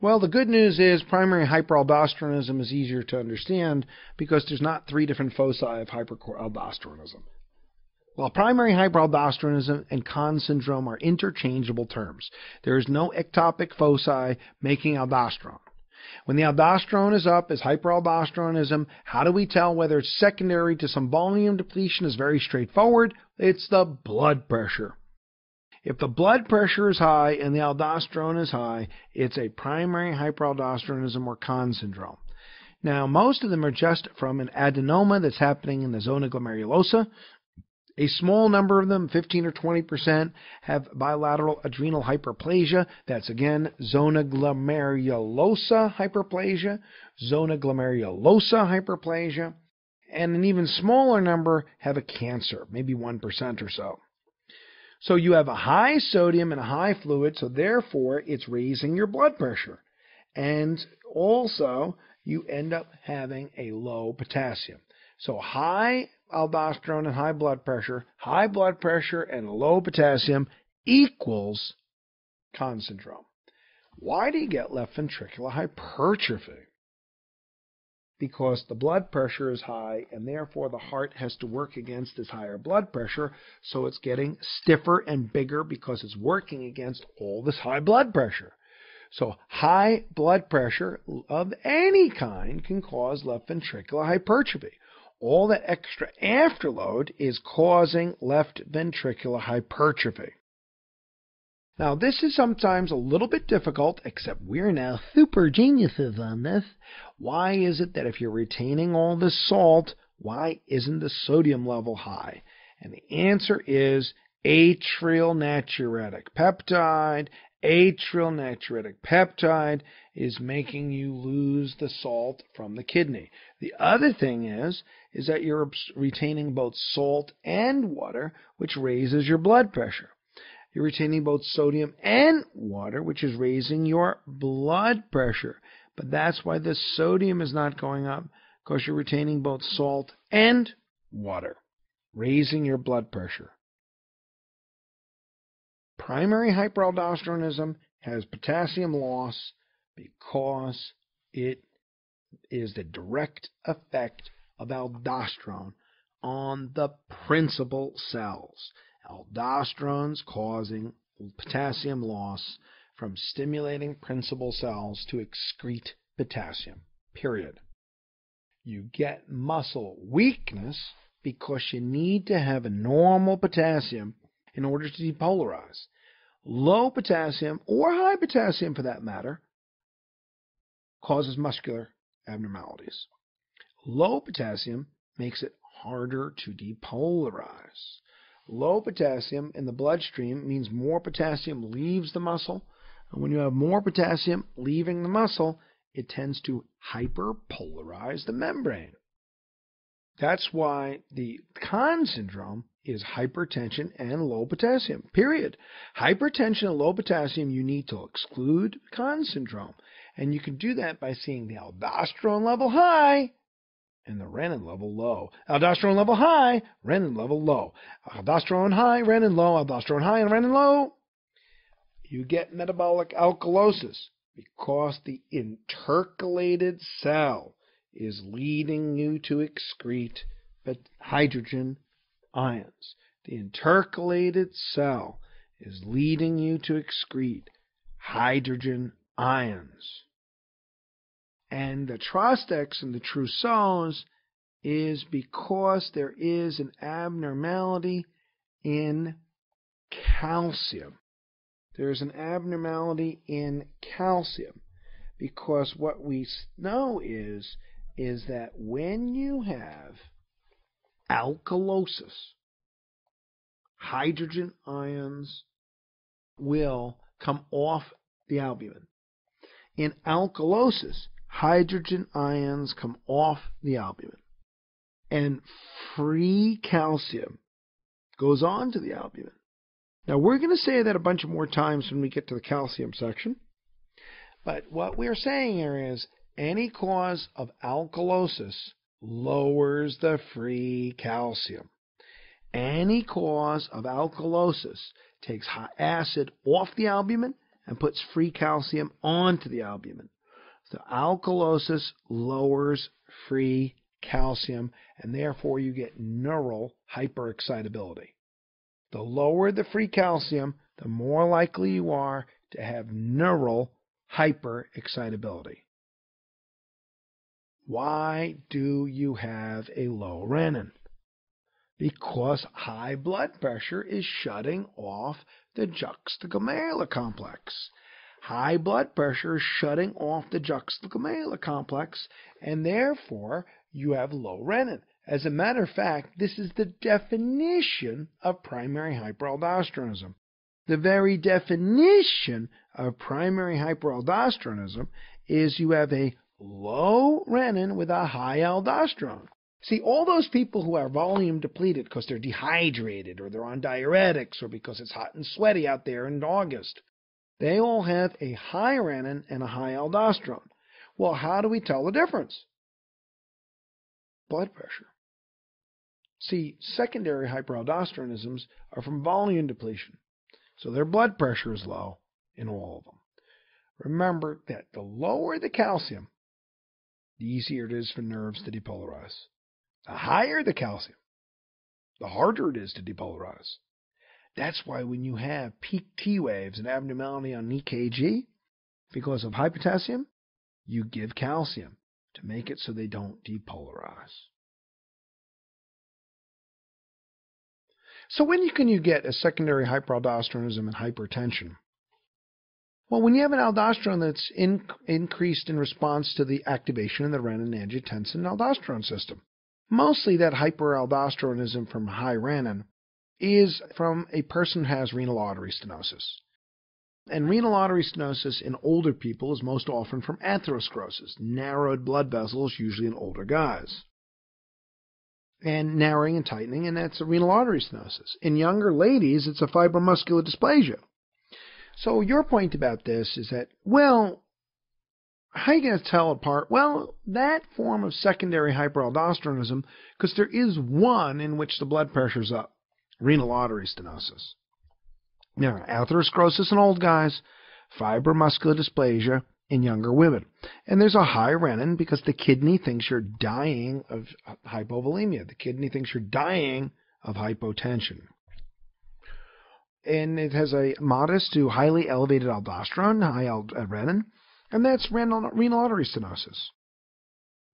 Well, the good news is primary hyperaldosteronism is easier to understand because there's not 3 different foci of hyperaldosteronism. Well, primary hyperaldosteronism and Conn syndrome are interchangeable terms. There is no ectopic foci making aldosterone. When the aldosterone is up as hyperaldosteronism, how do we tell whether it's secondary to some volume depletion? Is very straightforward. It's the blood pressure. If the blood pressure is high and the aldosterone is high, it's a primary hyperaldosteronism or Conn syndrome. Now, most of them are just from an adenoma that's happening in the zona glomerulosa. A small number of them, 15 or 20%, have bilateral adrenal hyperplasia. That's again zona glomerulosa hyperplasia, zona glomerulosa hyperplasia. And an even smaller number have a cancer, maybe 1% or so. So you have a high sodium and a high fluid, so therefore it's raising your blood pressure. And also you end up having a low potassium. So high aldosterone and high blood pressure and low potassium equals Conn syndrome. Why do you get left ventricular hypertrophy? Because the blood pressure is high and therefore the heart has to work against this higher blood pressure, so it's getting stiffer and bigger because it's working against all this high blood pressure. So high blood pressure of any kind can cause left ventricular hypertrophy. All that extra afterload is causing left ventricular hypertrophy. Now, this is sometimes a little bit difficult, except we're now super geniuses on this. Why is it that if you're retaining all this salt, why isn't the sodium level high? And the answer is atrial natriuretic peptide. Atrial natriuretic peptide is making you lose the salt from the kidney. The other thing is that you're retaining both salt and water, which raises your blood pressure. You're retaining both sodium and water, which is raising your blood pressure. But that's why the sodium is not going up, because you're retaining both salt and water, raising your blood pressure. Primary hyperaldosteronism has potassium loss because it is the direct effect of aldosterone on the principal cells. Aldosterone's causing potassium loss from stimulating principal cells to excrete potassium, period. You get muscle weakness because you need to have a normal potassium in order to depolarize. Low potassium, or high potassium for that matter, causes muscular abnormalities. Low potassium makes it harder to depolarize. Low potassium in the bloodstream means more potassium leaves the muscle. And when you have more potassium leaving the muscle, it tends to hyperpolarize the membrane. That's why the Conn syndrome is hypertension and low potassium, period. Hypertension and low potassium, you need to exclude Conn syndrome. And you can do that by seeing the aldosterone level high and the renin level low. Aldosterone level high, renin level low. Aldosterone high, renin low. Aldosterone high and renin low. You get metabolic alkalosis because the intercalated cell is leading you to excrete hydrogen ions. The intercalated cell is leading you to excrete hydrogen ions. And the Trostex and the Trousseaus is because there is an abnormality in calcium. There's an abnormality in calcium because what we know is that when you have alkalosis, hydrogen ions will come off the albumin. In alkalosis, hydrogen ions come off the albumin, and free calcium goes on to the albumin. Now, we're going to say that a bunch of more times when we get to the calcium section, but what we're saying here is any cause of alkalosis lowers the free calcium. Any cause of alkalosis takes acid off the albumin and puts free calcium onto the albumin. So alkalosis lowers free calcium, and therefore you get neural hyperexcitability. The lower the free calcium, the more likely you are to have neural hyperexcitability. Why do you have a low renin? Because high blood pressure is shutting off the juxtaglomerular complex. High blood pressure is shutting off the juxtaglomerular complex, and therefore you have low renin. As a matter of fact, this is the definition of primary hyperaldosteronism. The very definition of primary hyperaldosteronism is you have a low renin with a high aldosterone. See, all those people who are volume depleted because they're dehydrated or they're on diuretics or because it's hot and sweaty out there in August, they all have a high renin and a high aldosterone. Well, how do we tell the difference? Blood pressure. See, secondary hyperaldosteronisms are from volume depletion, so their blood pressure is low in all of them. Remember that the lower the calcium, the easier it is for nerves to depolarize. The higher the calcium, the harder it is to depolarize. That's why when you have peak T waves and abnormality on EKG because of hypotassium, you give calcium to make it so they don't depolarize. So when can you get a secondary hyperaldosteronism and hypertension? Well, when you have an aldosterone that's increased in response to the activation of the renin-angiotensin-aldosterone system. Mostly that hyperaldosteronism from high renin is from a person who has renal artery stenosis. And renal artery stenosis in older people is most often from atherosclerosis, narrowed blood vessels, usually in older guys. And narrowing and tightening, and that's a renal artery stenosis. In younger ladies, it's a fibromuscular dysplasia. So your point about this is that, well, how are you going to tell apart? Well, that form of secondary hyperaldosteronism, because there is one in which the blood pressure's up, renal artery stenosis. Now, atherosclerosis in old guys, fibromuscular dysplasia in younger women. And there's a high renin because the kidney thinks you're dying of hypovolemia. The kidney thinks you're dying of hypotension. And it has a modest to highly elevated aldosterone, high renin, and that's renal artery stenosis.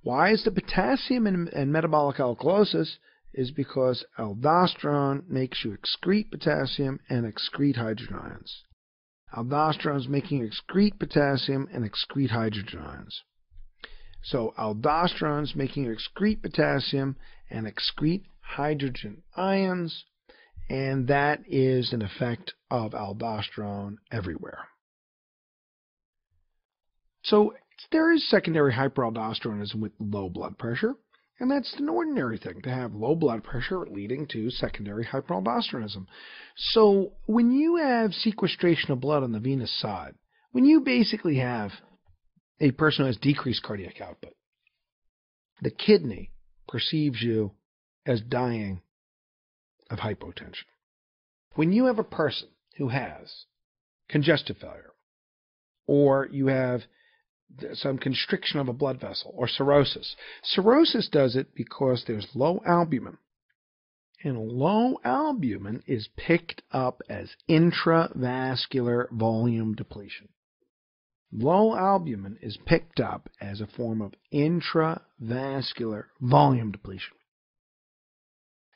Why is the potassium in metabolic alkalosis? Is because aldosterone makes you excrete potassium and excrete hydrogen ions. Aldosterone is making you excrete potassium and excrete hydrogen ions. So aldosterone is making you excrete potassium and excrete hydrogen ions, and that is an effect of aldosterone everywhere. So there is secondary hyperaldosteronism with low blood pressure, and that's an ordinary thing to have low blood pressure leading to secondary hyperaldosteronism. So when you have sequestration of blood on the venous side, when you basically have a person who has decreased cardiac output, the kidney perceives you as dying of hypotension. When you have a person who has congestive failure, or you have some constriction of a blood vessel, or cirrhosis. Cirrhosis does it because there's low albumin. And low albumin is picked up as intravascular volume depletion. Low albumin is picked up as a form of intravascular volume depletion.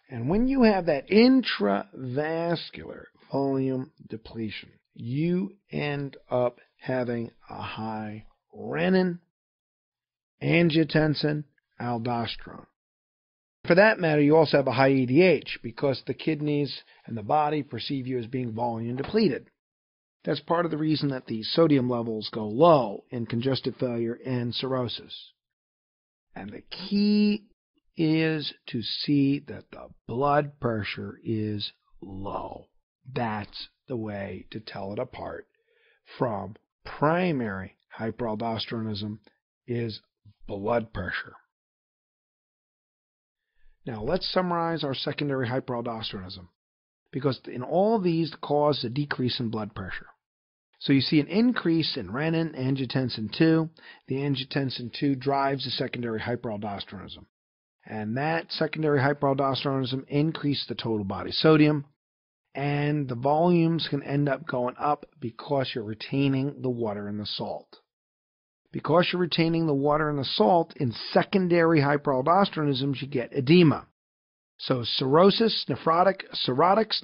And when you have that intravascular volume depletion, you end up having a high renin, angiotensin, aldosterone. For that matter, you also have a high EDH because the kidneys and the body perceive you as being volume depleted. That's part of the reason that the sodium levels go low in congestive failure and cirrhosis. And the key is to see that the blood pressure is low. That's the way to tell it apart from primary hyperaldosteronism is blood pressure. Now let's summarize our secondary hyperaldosteronism, because in all these cause a decrease in blood pressure. So you see an increase in renin, angiotensin II. The angiotensin II drives the secondary hyperaldosteronism. And that secondary hyperaldosteronism increases the total body sodium. And the volumes can end up going up because you're retaining the water and the salt. Because you're retaining the water and the salt, in secondary hyperaldosteronism, you get edema. So cirrhosis, cirrhotics,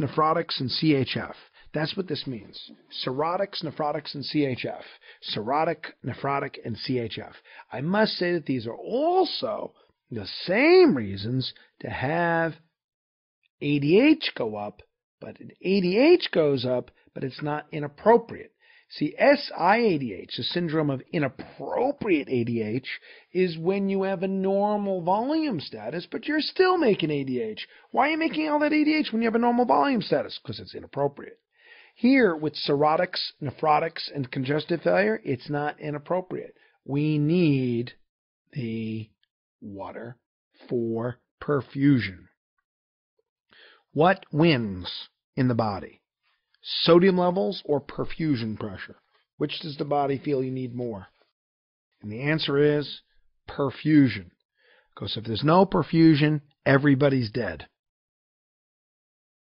nephrotics, and CHF. That's what this means. Cirrhotics, nephrotics, and CHF. Cirrhotic, nephrotic, and CHF. I must say that these are also the same reasons to have ADH go up, but ADH goes up, but it's not inappropriate. See, SIADH, the syndrome of inappropriate ADH, is when you have a normal volume status, but you're still making ADH. Why are you making all that ADH when you have a normal volume status? Because it's inappropriate. Here, with cirrhotics, nephrotics, and congestive failure, it's not inappropriate. We need the water for perfusion. What wins in the body? Sodium levels or perfusion pressure? Which does the body feel you need more? And the answer is perfusion. Because if there's no perfusion, everybody's dead.